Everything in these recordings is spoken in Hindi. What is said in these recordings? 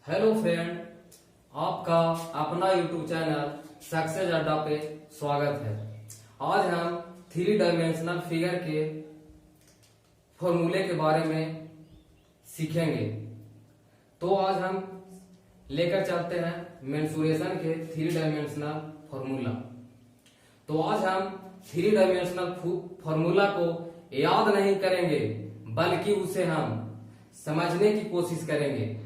हेलो फ्रेंड, आपका अपना यूट्यूब चैनल सक्सेस अड्डा पे स्वागत है। आज हम 3 डायमेंशनल फिगर के फॉर्मूले के बारे में सीखेंगे। तो आज हम लेकर चलते हैं मेंसुरेशन के 3 डायमेंशनल फॉर्मूला। तो आज हम 3 डायमेंशनल फॉर्मूला को याद नहीं करेंगे, बल्कि उसे हम समझने की कोशिश करेंगे।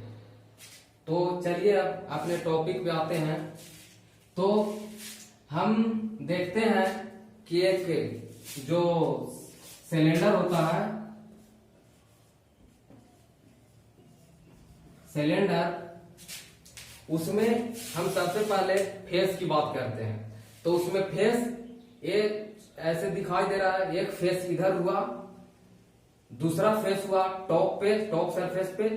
तो चलिए अब अपने टॉपिक पे आते हैं। तो हम देखते हैं कि एक जो सिलेंडर होता है, उसमें हम सबसे पहले फेस की बात करते हैं। तो उसमें फेस एक ऐसे दिखाई दे रहा है, एक फेस इधर हुआ, दूसरा फेस हुआ टॉप सरफेस पे,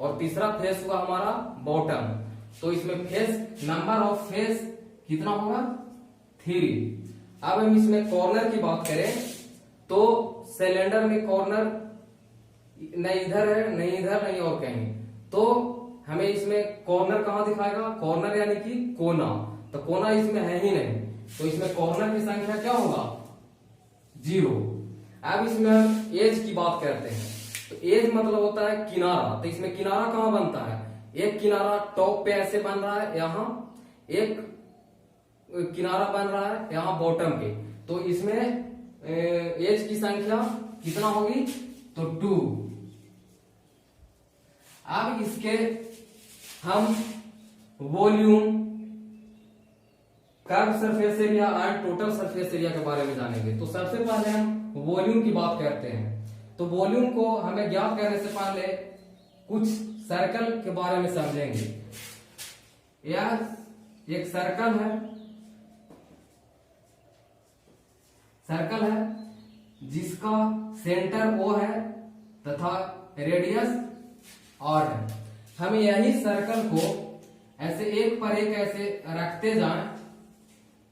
और तीसरा फेस हुआ हमारा बॉटम। तो इसमें फेस नंबर ऑफ फेस कितना होगा 3। अब हम इसमें कॉर्नर की बात करें तो सिलेंडर में कॉर्नर नहीं इधर है, नहीं इधर, नहीं और कहीं। तो हमें इसमें कॉर्नर कहां दिखाएगा? कॉर्नर यानी कि कोना। तो कोना इसमें है ही नहीं, तो इसमें कॉर्नर की संख्या क्या होगा? 0। अब इसमें हम एज की बात करते हैं। तो एज मतलब होता है किनारा। तो इसमें किनारा कहां बनता है? एक किनारा टॉप पे ऐसे बन रहा है, यहां एक किनारा बन रहा है यहां बॉटम पे। तो इसमें एज की संख्या कितना होगी? तो 2। अब इसके हम वॉल्यूम, कर्व सरफेस एरिया और टोटल सरफेस एरिया के बारे में जानेंगे। तो सबसे पहले हम वॉल्यूम की बात करते हैं। तो वॉल्यूम को हमें ज्ञात करने से पहले कुछ सर्कल के बारे में समझेंगे। यह एक सर्कल है जिसका सेंटर O है तथा रेडियस R है। हम यही सर्कल को ऐसे एक पर एक ऐसे रखते जाएं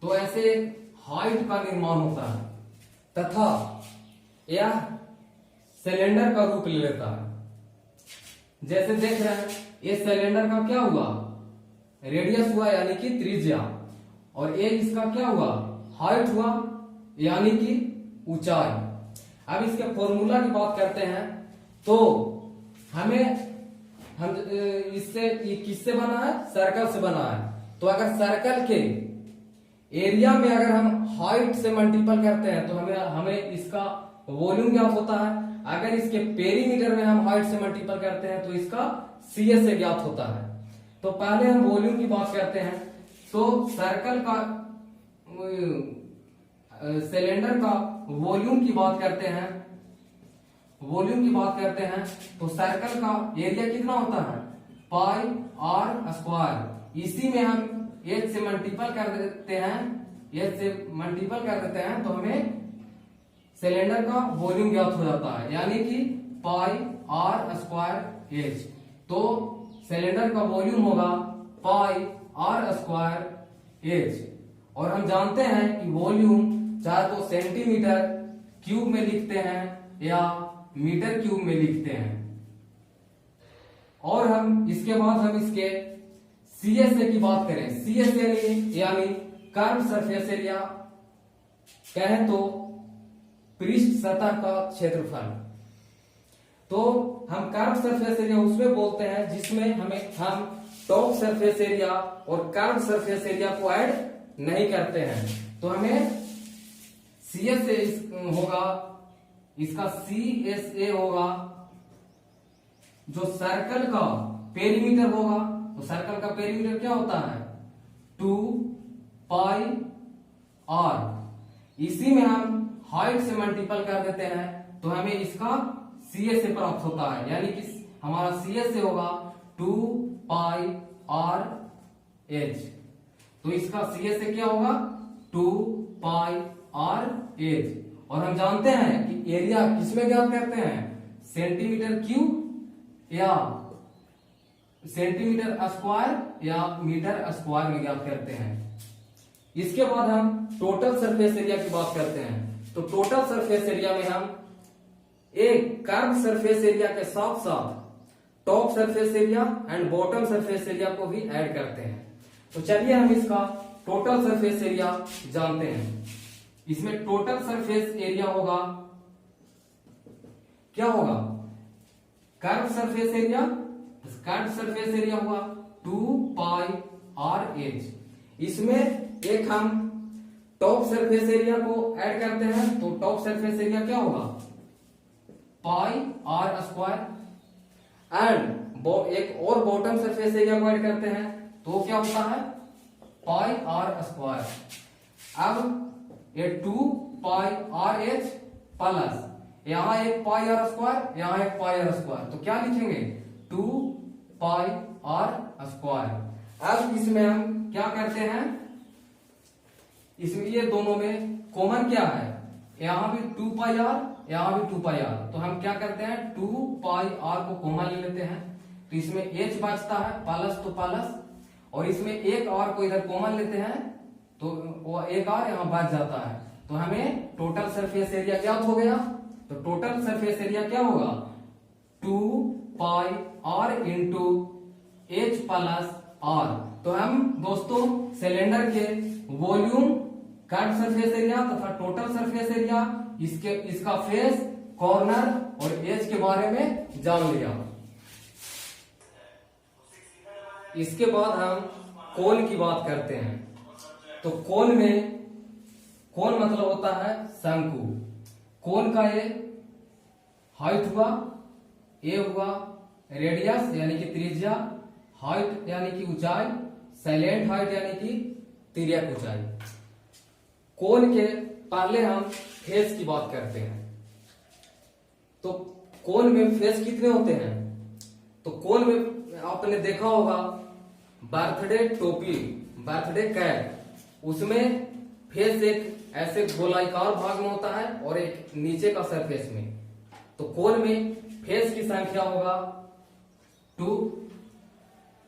तो ऐसे एक हाइट का निर्माण होता है तथा यह सिलेंडर का रूप ले लेता है। जैसे देख रहे हैं, ये सिलेंडर का क्या हुआ? रेडियस हुआ यानी कि त्रिज्या, और ये इसका क्या हुआ? हाइट हुआ यानी कि ऊंचाई। अब इसके फॉर्मूला की बात करते हैं। तो हम इससे ये किससे बना है? सर्कल से बना है। तो अगर सर्कल के एरिया में अगर हम हाइट से मल्टीपल करते हैं तो हमें इसका वॉल्यूम ज्ञात होता है। अगर इसके पेरीमीटर में हम हाइट से मल्टीपल करते हैं तो इसका CS से ज्ञात होता है। तो पहले हम वॉल्यूम की बात करते हैं। तो सर्कल का सिलेंडर का वॉल्यूम की बात करते हैं। तो सर्कल का एरिया कितना होता है? पाई R स्क्वायर। इसी में हम एच से मल्टीपल कर देते हैं तो हमें सिलेंडर का वॉल्यूम ज्ञात हो जाता है, यानी कि पाई R स्क्वायर H। तो सिलेंडर का वॉल्यूम होगा पाई R स्क्वायर H। और हम जानते हैं कि वॉल्यूम चाहे तो सेंटीमीटर क्यूब में लिखते हैं या मीटर क्यूब में लिखते हैं। और हम इसके बाद हम इसके CS की बात करें। CS यानी कर्व सरफेस एरिया, कहें तो पृष्ठ सतह का क्षेत्रफल। तो हम कर्व सरफेस एरिया उसमें बोलते हैं जिसमें हम टॉप सरफेस एरिया और कर्व सरफेस एरिया को ऐड नहीं करते हैं। तो हमें CS से होगा, इसका CSA होगा जो सर्कल का पेरीमीटर होगा। तो सर्कल का पेरीमीटर क्या होता है? 2 पाई R। इसी में हम हाइट से मल्टीपल कर देते हैं तो हमें इसका CS से प्राप्त होता है, यानी कि हमारा CS से होगा 2 पाई R H। तो इसका CS से क्या होगा? 2 पाई R H। और हम जानते हैं कि एरिया किसमें ज्ञात करते हैं? सेंटीमीटर क्यूब या सेंटीमीटर स्क्वायर या मीटर स्क्वायर में ज्ञात करते हैं। इसके बाद हम टोटल सरफेस एरिया की बात करते हैं। तो टोटल सरफेस एरिया में हम एक कर्व सरफेस एरिया के साथ साथ top surface area and bottom surface area को भी ऐड करते हैं। तो चलिए हम इसका टोटल सरफेस एरिया जानते हैं। इसमें टोटल सरफेस एरिया होगा, क्या होगा, curve surface area, curve surface area हुआ 2 पाई आर एच। इसमें एक हम टॉप सरफेस एरिया को ऐड करते हैं, तो टॉप सरफेस एरिया क्या होगा, पाई आर स्क्वायर, एंड एक और बॉटम सरफेस एरिया को ऐड करते हैं तो क्या होता है, पाई आर स्क्वायर। अब ये 2 पाई आर एच प्लस यहां एक पाई आर स्क्वायर, यहां एक पाई आर स्क्वायर, तो क्या लिखेंगे 2 पाई आर स्क्वायर। अब इसमें हम क्या करते हैं, इसमें ये दोनों में कॉमन क्या है, यहां भी 2 पाई आर, यहां भी 2 पाई आर, तो हम क्या करते हैं 2 पाई आर को कॉमन ले लेते हैं, तो इसमें एच बचता है प्लस तो प्लस, और इसमें एक आर को इधर कॉमन लेते हैं तो वो एक आर यहां बच जाता है, तो हमें टोटल सरफेस एरिया क्या हो गया, तो टोटल सरफेस एरिया क्या होगा 2 pi r into h plus r. तो हम दोस्तों सिलेंडर के वॉल्यूम, कर्व सरफेस एरिया तथा टोटल सरफेस एरिया, इसका फेस, कॉर्नर और एज के बारे में जान लिया। इसके बाद हम कोन की बात करते हैं। तो कोन में, कोन मतलब होता है शंकु। कोन का ये हाइट हुआ, ए हुआ रेडियस यानी कि त्रिज्या, हाइट यानी कि ऊंचाई, साइलेंट हाइट यानी कि तिर्यक ऊंचाई। कोन के पहले हम फेस की बात करते हैं। तो कोन में फेस कितने होते हैं, तो कोन में आपने देखा होगा बर्थडे टोपी, बर्थडे कैप, उसमें फेस एक ऐसे गोलाकार भाग में होता है और एक नीचे का सरफेस में। तो कोन में फेस की संख्या होगा 2,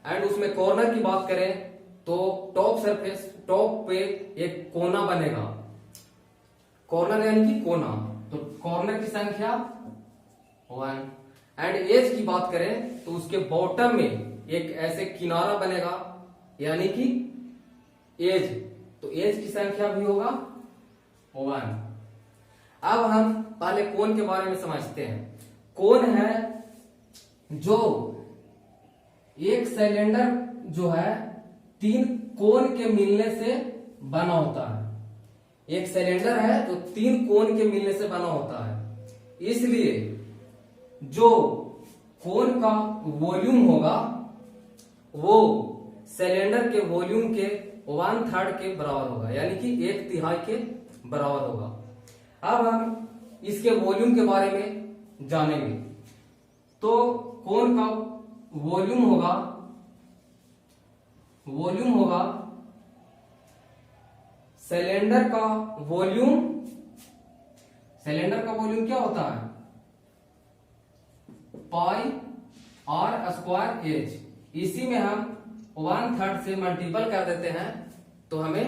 एंड उसमें कॉर्नर की बात करें तो टॉप सरफेस, टॉप पे एक कोना बनेगा, कॉर्नर यानी कि कोना, तो कॉर्नर की संख्या 1, एंड एज की बात करें तो उसके बॉटम में एक ऐसे किनारा बनेगा यानी कि एज, तो एज की संख्या भी होगा 1। अब हम पहले कोन के बारे में समझते हैं। कोन है जो एक सिलेंडर जो है 3 कोन के मिलने से बना होता है। एक सिलेंडर है जो 3 कोन के मिलने से बना होता है, इसलिए जो कोन का वॉल्यूम होगा वो सिलेंडर के वॉल्यूम के 1/3 के बराबर होगा, यानी कि 1/3 के बराबर होगा। अब हम इसके वॉल्यूम के बारे में जानेंगे। तो कोन का वॉल्यूम होगा, सिलेंडर का वॉल्यूम, सिलेंडर का वॉल्यूम क्या होता है, पाई आर स्क्वायर एच। इसी में हम 1/3 से मल्टीपल कर देते हैं तो हमें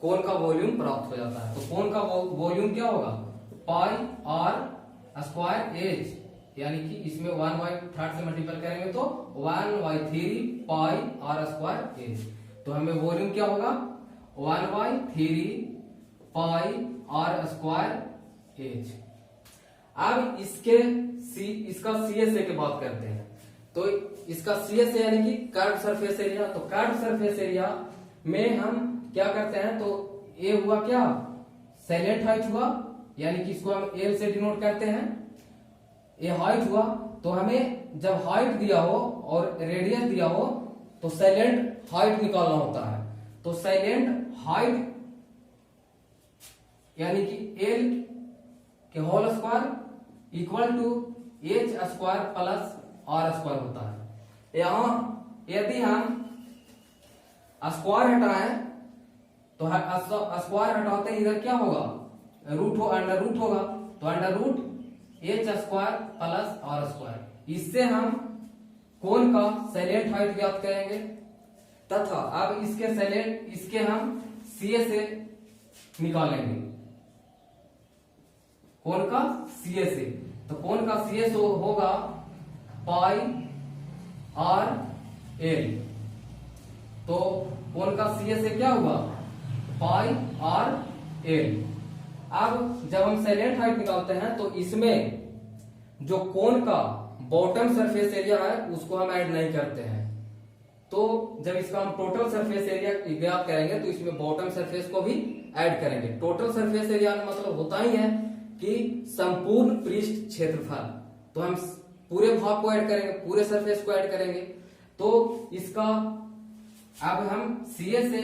कोन का वॉल्यूम प्राप्त हो जाता है। तो कोन का वॉल्यूम क्या होगा, पाई आर स्क्वायर एच, यानी कि इसमें 1/3 से मल्टीपल करेंगे तो 1/3 पाई आर स्क्वायर एच। तो हमें वॉल्यूम क्या होगा 1/3 पाई आर स्क्वायर एच। अब इसका सीएसए की बात करते हैं। तो इसका सीएसए यानी कि कर्व सरफेस एरिया। तो कर्व सरफेस एरिया में हम क्या करते हैं, तो ए हुआ क्या, साइलेंट हाइट हुआ, यानी कि इसको हम एल से डिनोट करते हैं। ये हाइट हुआ, तो हमें जब हाइट दिया हो और रेडियस दिया हो तो साइलेंट हाइट निकालना होता है। तो साइलेंट हाइट यानी कि एल के whole square equal to H square plus R square होता है। यहां यदि हम स्क्वायर हटाएं तो स्क्वायर हटाते ही इधर क्या होगा, अंडर रूट होगा, तो under root H square plus R square. इससे हम कोन का साइलेंट हाइट ज्ञात करेंगे तथा अब इसके हम सीए से निकालेंगे, कोन का सीए से। तो कोन का सीए होगा पाई आर एल। तो कोण का सी से क्या हुआ, पाई आर एल। अब जब हम साइलेंट हाइट निकालते हैं तो इसमें जो कोण का बॉटम सरफेस एरिया है उसको हम ऐड नहीं करते हैं। तो जब इसका हम टोटल सरफेस एरिया ज्ञात करेंगे तो इसमें बॉटम सरफेस को भी ऐड करेंगे। टोटल सरफेस एरिया का मतलब होता ही है कि संपूर्ण पृष्ठ क्षेत्रफल। तो हम पूरे भाग को ऐड करेंगे, पूरे सरफेस को ऐड करेंगे। तो इसका अब हम सीए से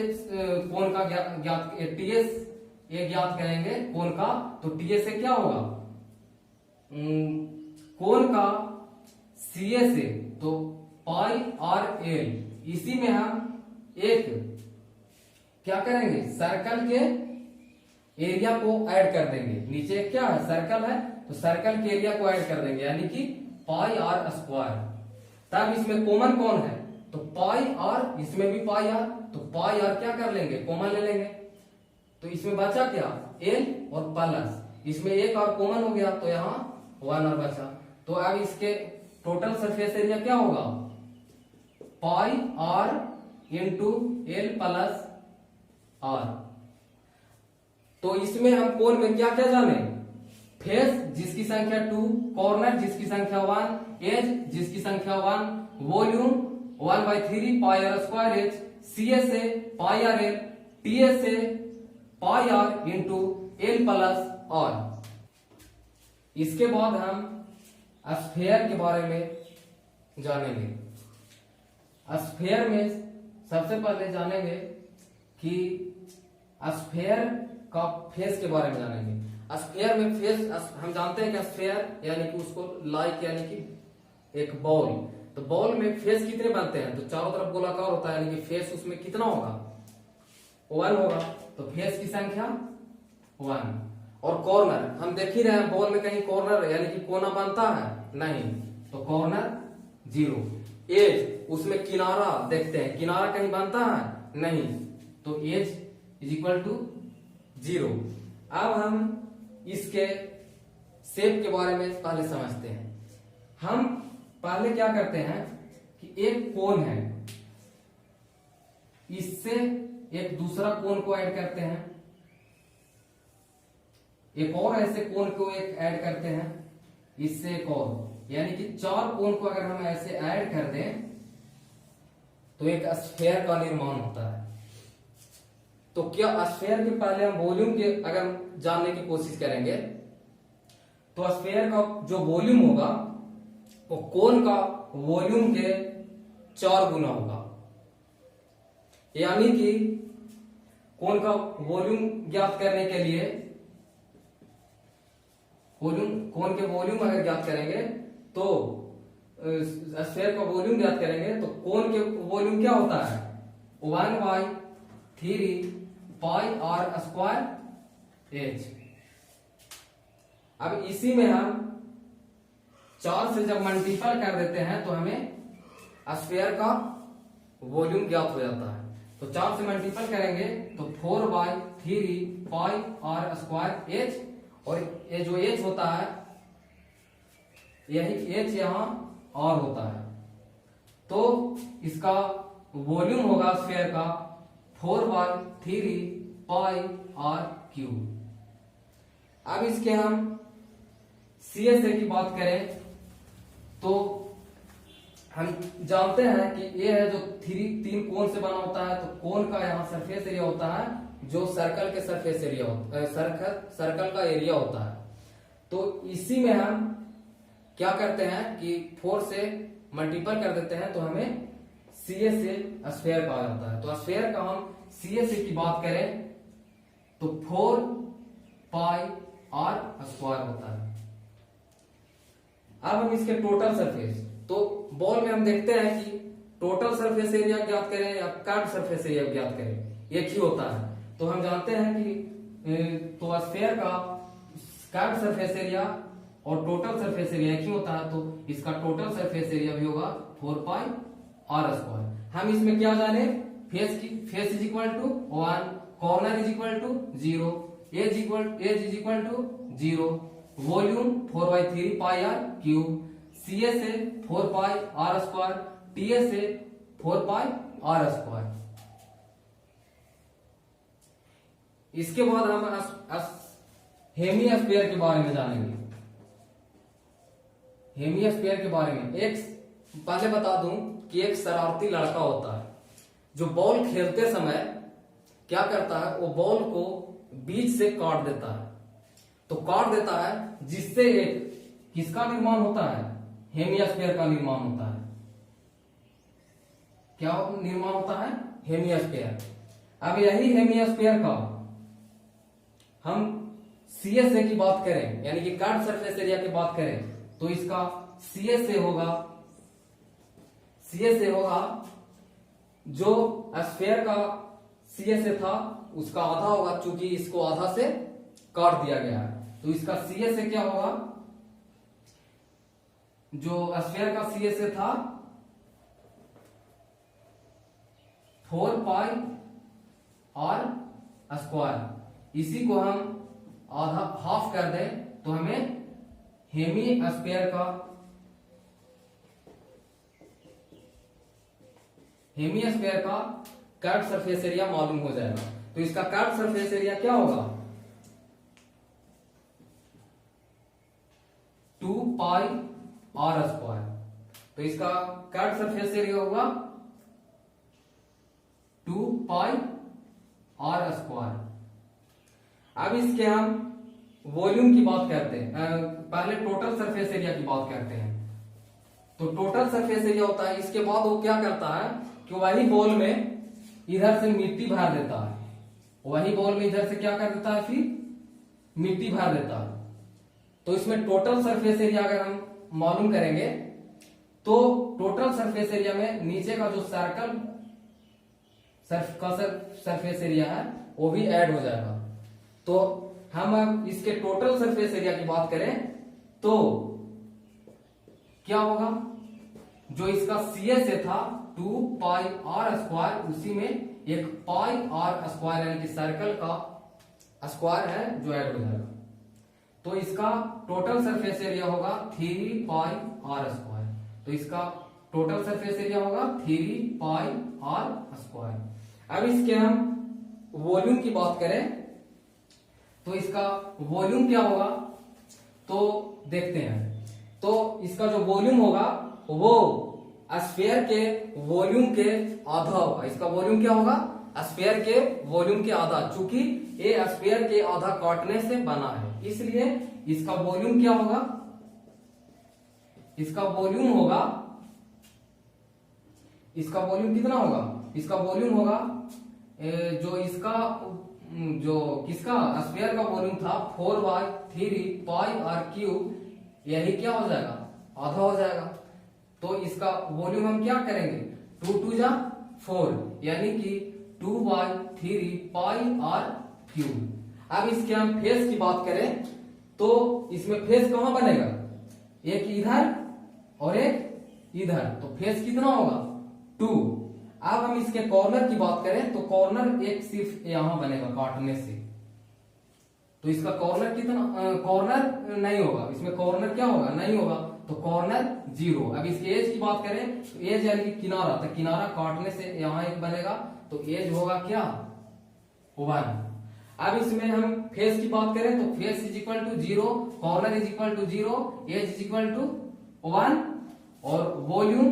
कोण का ज्ञात टीएस ये ज्ञात करेंगे कोण का। तो टीएस से क्या होगा, कोण का सीए से तो पाई आर एल। इसी में हम एक क्या करेंगे, सर्कल के एरिया को ऐड कर देंगे। नीचे क्या है, सर्कल है, तो सर्कल के एरिया को ऐड कर देंगे यानी कि पाई आर स्क्वायर। तब इसमें कॉमन कौन है, तो पाई आर, इसमें भी पाई आर, तो पाई आर क्या कर लेंगे, कॉमन ले लेंगे। तो इसमें बचा क्या, एल और प्लस, इसमें एक और कॉमन हो गया तो यहाँ 1 और बचा। तो अब इसके टोटल सरफेस एरिया क्या होगा, pi r into l plus r. तो इसमें हम कोण में क्या क्या जाने, फेस जिसकी संख्या 2, कॉर्नर जिसकी संख्या 1, एज जिसकी संख्या 1, volume 1/3 pi are square h, C S से pi r l, T S से pi r into l plus r. इसके बाद हम स्फीयर के बारे में जानेंगे। स्फीयर में सबसे पहले जानेंगे कि स्फीयर का फेस के बारे में जानेंगे। स्फीयर में फेस हम जानते हैं कि स्फीयर यानी कि उसको लाइक यानी कि एक बॉल, तो बॉल में फेस कितने बनते हैं, तो चारों तरफ गोलाकार होता है यानी कि फेस उसमें कितना होगा, 1 होगा। तो फेस की संख्या 1। और कॉर्नर हम देख ही रहे हैं, बॉल में कहीं कॉर्नर यानी कि कोना बनता है नहीं, तो कॉर्नर 0। एज उसमें किनारा देखते हैं, किनारा कहीं बनता है नहीं, तो एज इज इक्वल टू 0। अब हम इसके शेप के बारे में पहले समझते हैं। हम पहले क्या करते हैं कि एक कोण है, इससे एक दूसरा कोण को ऐड करते हैं, एक और ऐसे कोण को एक ऐड करते हैं, इससे एक और, यानी कि 4 कोण को अगर हम ऐसे ऐड कर दें तो एक स्फीयर का निर्माण होता है। तो क्या स्फीयर के पहले हम वॉल्यूम के अगर जानने की कोशिश करेंगे तो स्फीयर का जो वॉल्यूम होगा वो कोण का वॉल्यूम के 4 गुना होगा। यानी कि कोण का वॉल्यूम ज्ञात करने के लिए कोण के वॉल्यूम अगर ज्ञात करेंगे तो स्फीयर का वॉल्यूम ज्ञात करेंगे तो कोण के वॉल्यूम क्या होता है, 1/3 पाई आर स्क्वायर एच। अब इसी में हम 4 से जब मल्टीपल कर देते हैं तो हमें स्फीयर का वॉल्यूम ज्ञात हो जाता है। तो 4 से मल्टीपल करेंगे तो 4/3 पाई आर स्क्वायर एच, और ये जो एच होता है यही एच यहां और होता है। तो इसका वॉल्यूम होगा स्फीयर का 4/3 पाई आर क्यूब। अब इसके हम सीएसए की बात करें तो हम जानते हैं कि ये है जो 3 कोण से बना होता है, तो कोण का यहाँ सरफेस एरिया होता है जो सर्कल के सरफेस एरिया होता है, सर्कल का एरिया होता है। तो इसी में हम क्या करते हैं कि 4 से मल्टीपल कर देते हैं तो हमें सीए से स्फीयर कहा जाता है। तो स्फीयर का हम सीए से की बात करें तो 4 पाई आर स्क्वायर होता है। अब हम इसके टोटल सरफेस, तो बॉल में हम देखते हैं कि टोटल सरफेस एरिया ज्ञात करें या कर्व सरफेस एरिया ज्ञात करें, एक ही होता है। तो हम जानते हैं कि तो स्फीयर का कर्व सरफेस एरिया और टोटल सरफेस एरिया एक ही होता है, तो इसका टोटल सरफेस एरिया भी होगा 4 पाई आर स्क्वायर। हम इसमें क्या जाने, face is equal to 1, corner is equal to 0, edge is equal to 0, volume 4/3 pi R cube, CA से 4 pi are square, T A से 4 पाई आर स्क्वायर। इसके बाद हम हेमिस्फीयर के बारे में जानेंगे। हेमिस्फीयर के बारे में एक पहले बता दूं कि एक शरारती लड़का होता है जो बॉल खेलते समय क्या करता है, वो बॉल को बीच से काट देता है। तो काट देता है जिससे एक किसका निर्माण होता है, हेमिस्फीयर का निर्माण होता है। क्या निर्माण होता है, हेमिस्फीयर। अब यही हेमिस्फीयर का हम सीएसए की बात करें, यानी कि कर्व सरफेस एरिया की बात करें, तो इसका सीएसए होगा जो स्फीयर का सीएसए था उसका आधा होगा, चूंकि इसको आधा से काट दिया गया है। तो इसका सीएसए क्या होगा, जो स्फीयर का सीएसए था 4 पाई आर स्क्वायर, इसी को हम आधा हाफ कर दें तो हमें हेमिस्फीयर का कर्व सरफेस एरिया मालूम हो जाएगा। तो इसका कर्व सरफेस एरिया क्या होगा, 2 पाई आर स्क्वायर। तो इसका कर्व सरफेस एरिया होगा 2 पाई आर स्क्वायर। अब इसके हम वॉल्यूम की बात करते हैं, पहले टोटल सरफेस एरिया की बात करते हैं। तो टोटल सरफेस एरिया होता है, इसके बाद वो क्या करता है कि वही बॉल में इधर से मिट्टी भर देता है, वही बॉल में इधर से क्या कर देता है, फिर मिट्टी भर देता है। तो इसमें टोटल सरफेस एरिया अगर हम मालूम करेंगे तो टोटल सरफेस एरिया में नीचे का जो सर्कल सरफेस एरिया है वो भी ऐड हो जाएगा। तो हम अब इसके टोटल सरफेस एरिया की बात करें तो क्या होगा, जो इसका सीएसए था 2 पाई आर स्क्वायर, उसी में एक पाई आर स्क्वायर यानी कि सर्कल का स्क्वायर है जो ऐड हो जाएगा। तो इसका टोटल सरफेस एरिया होगा 3 पाई आर स्क्वायर। तो इसका टोटल सरफेस एरिया होगा 3 पाई आर स्क्वायर। अब इसके हम वॉल्यूम की बात करें तो इसका वॉल्यूम क्या होगा, तो देखते हैं। तो इसका जो वॉल्यूम होगा वो स्फीयर के वॉल्यूम के आधा होगा। इसका वॉल्यूम क्या होगा, स्फीयर के वॉल्यूम के आधा, चूंकि ये स्फीयर के आधा काटने से बना है, इसलिए इसका वॉल्यूम क्या होगा, इसका वॉल्यूम कितना होगा, इसका वॉल्यूम होगा जो किसका स्फीयर का वॉल्यूम था 4/3 पाई आर क्यूब, यही क्या हो जाएगा, आधा हो जाएगा। तो इसका वॉल्यूम हम क्या करेंगे, 2 2 जा 4, यानी कि 2/3 पाई आर क्यूब। अब इसके हम फेस की बात करें तो इसमें फेस कहां बनेगा, एक इधर और एक इधर, तो फेस कितना होगा 2। अब हम इसके कॉर्नर की बात करें तो कॉर्नर एक सिर्फ यहां बनेगा काटने से, तो इसका कॉर्नर कितना, कॉर्नर नहीं होगा, इसमें कॉर्नर क्या होगा, नहीं होगा, तो कॉर्नर 0। अब इसके एज की बात करें तो एज यानी कि किनारा, तो किनारा काटने से यहां एक बनेगा, तो एज होगा क्या 1। अब इसमें हम फेस की बात करें तो face is equal to 0, corner is equal to 0, edge is equal to 1 और वॉल्यूम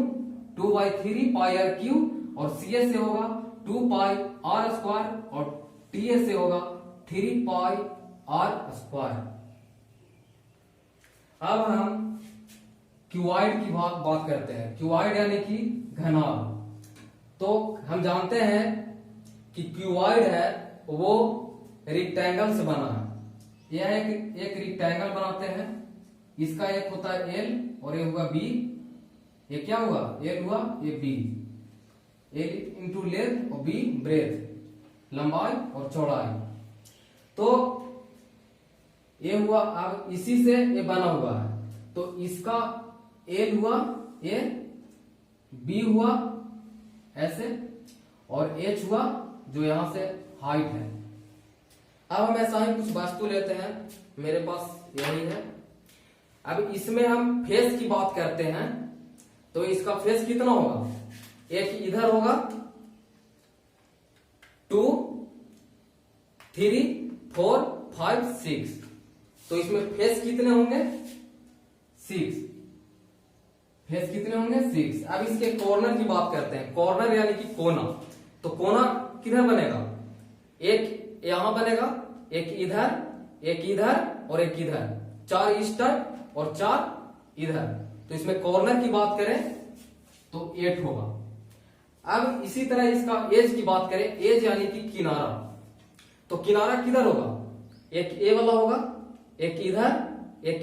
2/3 पाई आर क्यूब और सीएस से होगा 2 पाई आर स्क्वायर और टीएस से होगा 3 पाई आर स्क्वायर। अब हम क्यूआइड की बात करते हैं। क्यूआइड यानी कि घनाभ। तो हम जानते हैं कि क्यूआइड है वो रेक्टेंगल से बना है। यह एक रेक्टेंगल बनाते हैं, इसका एक होता है एल और ये होगा बी। ये क्या हुआ, एल हुआ, ये बी, एल इंटू लेंथ और बी ब्रेथ, लंबाई और चौड़ाई। तो ये हुआ, अब इसी से ये बना हुआ है, तो इसका एल हुआ, ये बी हुआ ऐसे, और एच हुआ जो यहां से हाइट है। अब हम ऐसा ही कुछ वस्तु लेते हैं, मेरे पास यही है। अब इसमें हम फेस की बात करते हैं तो इसका फेस कितना होगा, एक इधर होगा 2 3 4 5 6, तो इसमें फेस कितने होंगे 6, फेस कितने होंगे 6। अब इसके कॉर्नर की बात करते हैं, कॉर्नर यानी कि कोना, तो कोना किधर बनेगा, एक यहां बनेगा, एक इधर और एक इधर, 4 इस टाइप और 4 इधर, तो इसमें कॉर्नर की बात करें तो 8 होगा। अब इसी तरह इसका एज की बात करें, एज यानी कि किनारा, तो किनारा किधर होगा, एक ए वाला होगा, एक इधर एक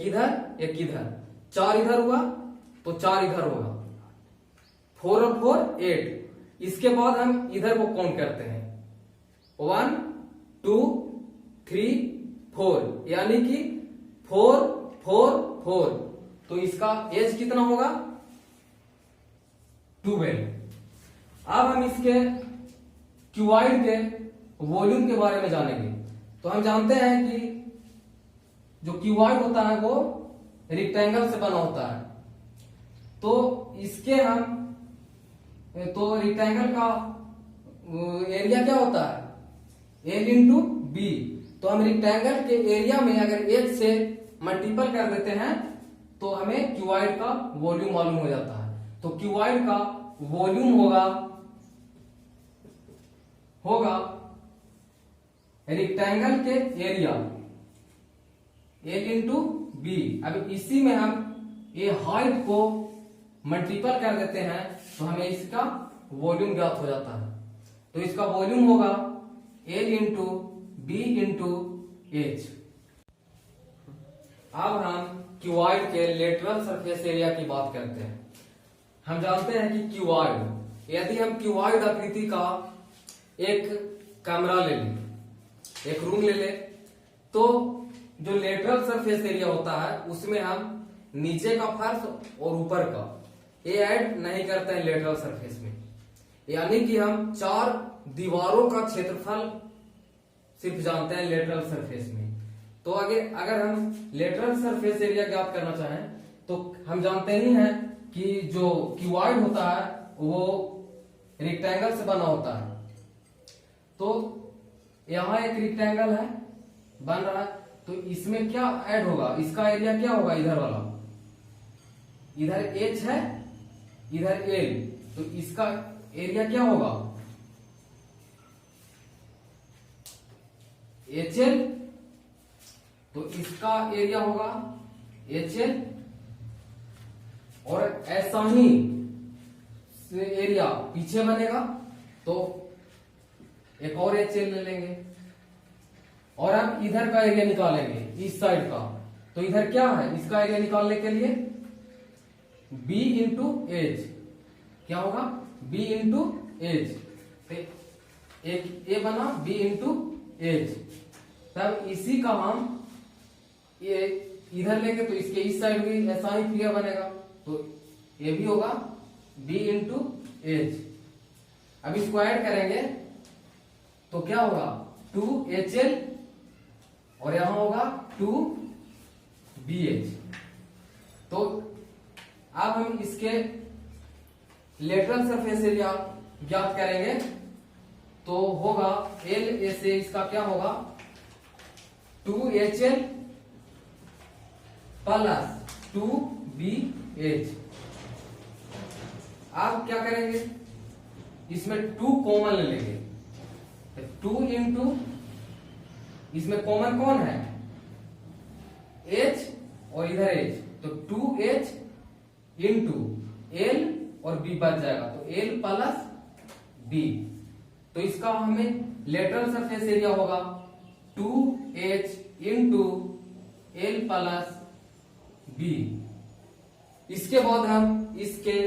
इधर 4 इधर हुआ तो 4 इधर होगा, 4 और 4 8। इसके बाद हम इधर को काउंट करते हैं 1 2 3 4, यानी कि 4 4 4, तो इसका एज कितना होगा 12। अब हम इसके क्यूबॉइड के वॉल्यूम के बारे में जानेंगे। तो हम जानते हैं कि जो क्यूबॉइड होता है वो रेक्टेंगल से बना होता है, तो इसके हम तो रेक्टेंगल का एरिया क्या होता है एल इंटू बी, तो हम रेक्टेंगल के एरिया में अगर एच से मल्टीपल कर देते हैं तो हमें क्यूबॉइड का वॉल्यूम मालूम हो जाता है। तो क्यूबॉइड का वॉल्यूम होगा रेक्टेंगल के एरिया एल इंटू बी। अब इसी में हम ये हाइट को मल्टीपल कर देते हैं तो हमें इसका वॉल्यूम ज्ञात हो जाता है। तो इसका वॉल्यूम होगा L into B into H. अब हम क्यूबॉइड के लेटरल सरफेस एरिया की बात करते हैं। हम जानते हैं कि क्यूबॉइड, यदि हम क्यूबॉइड आकृति का एक कमरा ले लें, एक रूम ले लें, तो जो लेटरल सरफेस एरिया होता है उसमें हम नीचे का फर्श और ऊपर का ये ऐड नहीं करते हैं लेटरल सरफेस में, यानी कि हम 4 दीवारों का क्षेत्रफल सिर्फ जानते हैं लेटरल सरफेस में। तो अगर हम लेटरल सरफेस एरिया ज्ञात करना चाहें तो हम जानते ही हैं कि जो क्यूबॉइड होता है वो रेक्टेंगल से बना होता है। तो यहां एक रेक्टेंगल है बन रहा है, तो इसमें क्या ऐड होगा, इसका एरिया क्या होगा, इधर वाला, इधर एच है इधर एल, तो इसका एरिया क्या होगा एच एल, तो इसका एरिया होगा एच एल, और ऐसा ही एरिया पीछे बनेगा तो एक और एच एल ले लेंगे, और हम इधर का एरिया निकालेंगे इस साइड का, तो इधर क्या है, इसका एरिया निकालने के लिए बी इंटू एच, क्या होगा बी इंटू एच, एक ए बना बी इंटू एच। तब इसी का हम ये इधर लेंगे तो इसके इस साइड भी ऐसा ही क्रिया बनेगा, तो ये भी होगा बी इंटू एच। अब इसको ऐड करेंगे तो क्या होगा 2HL, और यहां होगा 2BH। तो अब हम इसके लेटरल सरफेस एरिया ज्ञात करेंगे, तो होगा L से इसका क्या होगा 2HL प्लस 2BH। आप क्या करेंगे, इसमें 2 कॉमन ले लेंगे, 2 इंटू इसमें कॉमन कौन है H और इधर H, तो 2H इंटू L और B बच जाएगा, तो L प्लस B। तो इसका हमें लेटरल सरफेस एरिया होगा 2H into L plus B। इसके बाद हम इसके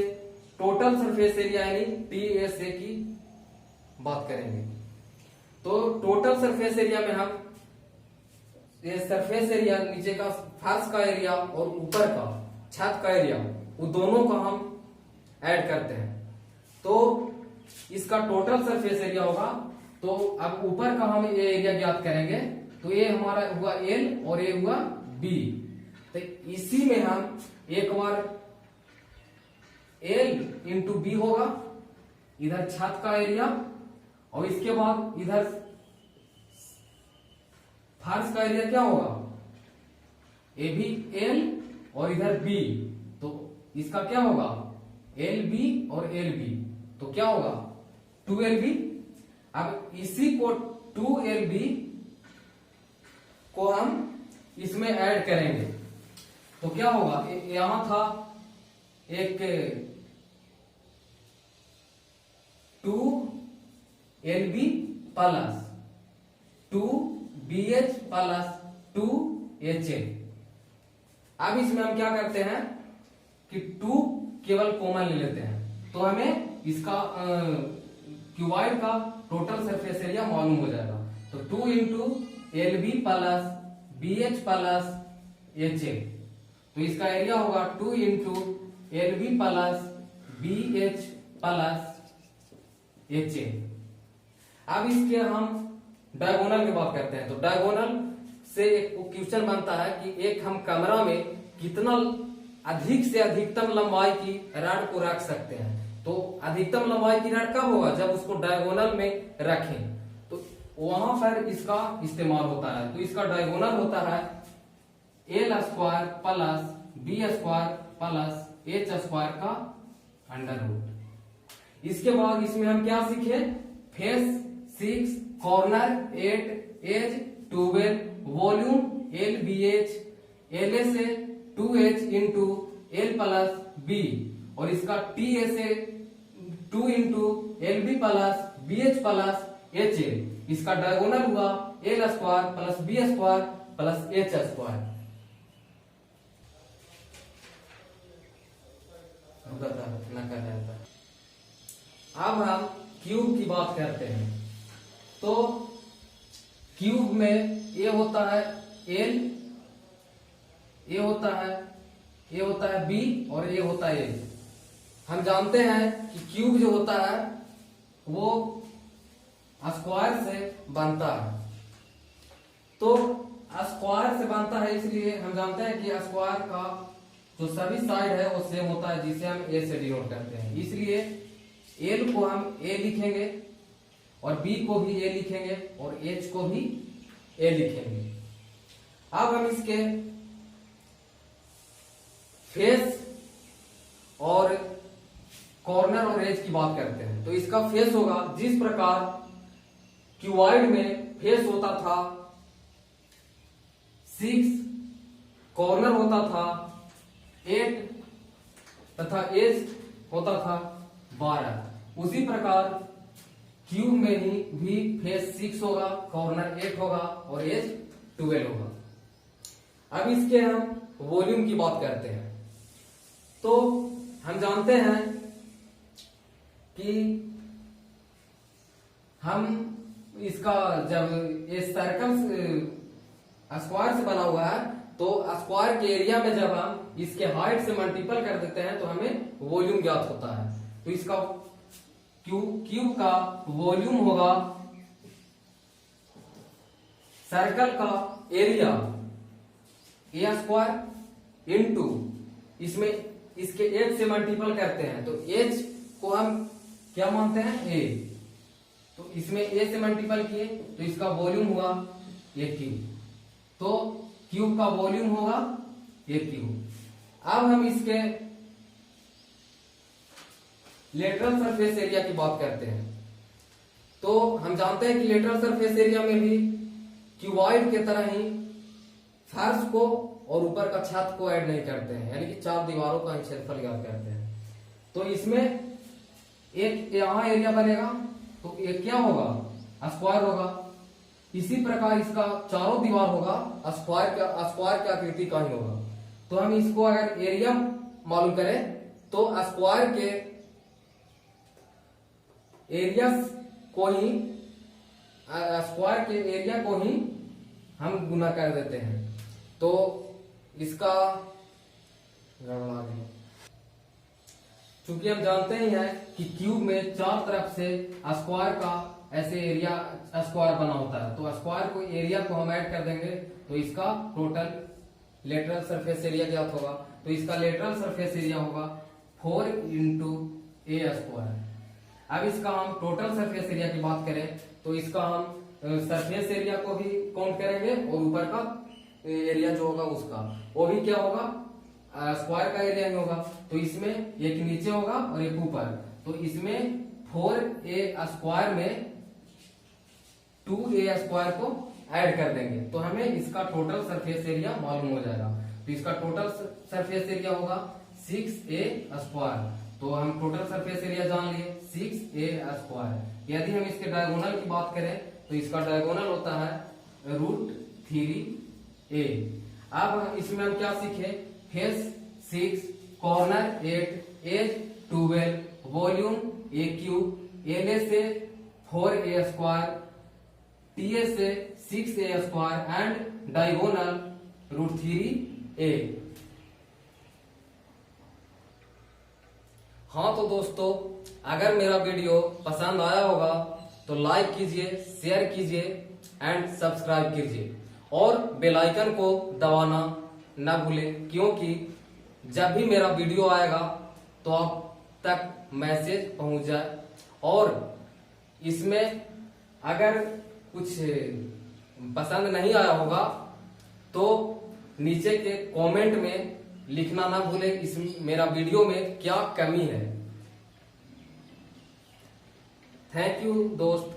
टोटल सरफेस एरिया यानी TSA की बात करेंगे। तो टोटल सरफेस एरिया में हम ये सरफेस एरिया, नीचे का फर्श का एरिया और ऊपर का छत का एरिया, वो दोनों का हम ऐड करते हैं, तो इसका टोटल सरफेस एरिया होगा। तो अब ऊपर का हम ये एरिया ज्ञात करेंगे, तो ये हमारा हुआ L और ये हुआ B। तो इसी में हम एक बार एल इंटू बी होगा, इधर छत का एरिया, और इसके बाद इधर फर्श का एरिया क्या होगा, ए भी एल और इधर बी, तो इसका क्या होगा एल बी और एल बी, तो क्या होगा 2LB। अब इसी को 2LB को हम इसमें ऐड करेंगे तो क्या होगा, यहां था एक 2LB plus 2BH plus 2HA। अब इसमें हम क्या करते हैं कि 2 केवल कॉमन ले लेते हैं, तो हमें इसका क्यूबॉइड का टोटल सरफेस एरिया मालूम हो जाएगा। तो 2 into LB plus BH plus HA, तो इसका एरिया होगा 2 into LB plus BH plus HA। अब इसके हम डायगोनल की बात करते हैं, तो डायगोनल से एक क्वेश्चन बनता है कि एक हम कमरा में कितना अधिक से अधिकतम लंबाई की रॉड को रख सकते हैं। तो अधिकतम लंबाई की रॉड कब होगा, जब उसको डायगोनल में रखें, तो वहां पर इसका इस्तेमाल होता है। तो इसका डायगोनल होता है L square plus B square plus H square का अंडर रूट। इसके बाद इसमें हम क्या सीखे, face 6, corner 8, edge 12, volume LBH, LA से 2H into L plus B, और इसका TA से 2 into LB plus BH plus HA। इसका डायगोनल हुआ L square plus B square plus H square. अब हम क्यूब की बात करते हैं, तो क्यूब में ये होता है L, ये होता है B और ये होता है A। हम जानते हैं कि क्यूब जो होता है वो स्क्वायर से बनता है, तो स्क्वायर से बनता है, इसलिए हम जानते हैं कि स्क्वायर का जो सभी साइड है वो सेम होता है, जिसे हम A से डिनोट करते हैं। इसलिए L को हम A लिखेंगे और B को भी A लिखेंगे और H को भी A लिखेंगे। अब हम इसके फेस और कॉर्नर और एज की बात करते हैं, तो इसका फेस होगा जिस प्रकार क्यूबॉइड में फेस होता था 6, कॉर्नर होता था 8 तथा एज होता था 12, उसी प्रकार क्यूब में ही भी फेस 6 होगा, कॉर्नर 8 होगा और एज 12 होगा। अब इसके हम वॉल्यूम की बात करते हैं, तो हम जानते हैं कि हम इसका जब ये सर्कल स्क्वायर से बना हुआ है, तो स्क्वायर के एरिया में जब हम इसके हाइट से मल्टीपल कर देते हैं तो हमें वॉल्यूम ज्ञात होता है। तो इसका क्यूब का वॉल्यूम होगा सर्कल का एरिया ए स्क्वायर इंटू इसमें इसके एज से मल्टीपल करते हैं, तो एज को हम क्या मानते हैं ए, तो इसमें ए से मल्टीपल किए तो इसका वॉल्यूम हुआ ए क्यूब, तो क्यूब का वॉल्यूम होगा ए क्यूब। अब हम इसके लेटरल सरफेस एरिया की बात करते हैं, तो हम जानते हैं कि लेटरल सरफेस एरिया में भी क्यूबॉइड के तरह ही फर्श को और ऊपर का छत को ऐड नहीं करते हैं, यानी कि 4 दीवारों का ही क्षेत्रफल ज्ञात करते हैं। तो इसमें एक यहां एरिया बनेगा, तो ये क्या होगा स्क्वायर होगा। इसी प्रकार इसका चारों दीवार होगा स्क्वायर की आकृति का ही होगा। तो हम इसको अगर एरिया मालूम करें तो स्क्वायर के एरिया को ही हम गुना कर देते हैं, तो इसका चूंकि हम जानते ही हैं कि क्यूब में 4 तरफ से स्क्वायर का ऐसे एरिया स्क्वायर बना होता है, तो स्क्वायर को एरिया को हम ऐड कर देंगे तो इसका टोटल लेटरल सरफेस एरिया ज्ञात होगा। तो इसका लेटरल सरफेस एरिया होगा 4 इंटू ए स्क्वायर। अब इसका हम टोटल सरफेस एरिया की बात करें तो इसका हम सरफेस एरिया को भी काउंट करेंगे और ऊपर का एरिया जो होगा उसका वो भी क्या होगा स्क्वायर का एरिया ही होगा। तो इसमें एक नीचे होगा और एक ऊपर, तो इसमें 4a स्क्वायर में 2a स्क्वायर को ऐड कर देंगे तो हमें इसका टोटल सरफेस एरिया मालूम हो जाएगा। तो इसका टोटल सरफेस एरिया होगा 6a स्क्वायर। तो हम टोटल सरफेस एरिया जान लिए 6a स्क्वायर। यदि हम इसके डायगोनल की बात करें तो इसका डायगोनल होता है √3a। अब इसमें हम क्या सीखे, face 6, corner 8, edge 12, volume AQ, LA से 4a स्क्वायर, TA से 6a square and diagonal √3a। हाँ तो दोस्तों, अगर मेरा वीडियो पसंद आया होगा तो लाइक कीजिए, शेयर कीजिए एंड सब्सक्राइब कीजिए और बेल आइकन को दबाना ना भूलें, क्योंकि जब भी मेरा वीडियो आएगा तो आप तक मैसेज पहुंच जाए। और इसमें अगर कुछ पसंद नहीं आया होगा तो नीचे के कमेंट में लिखना ना भूलें इस मेरा वीडियो में क्या कमी है। थैंक यू दोस्त।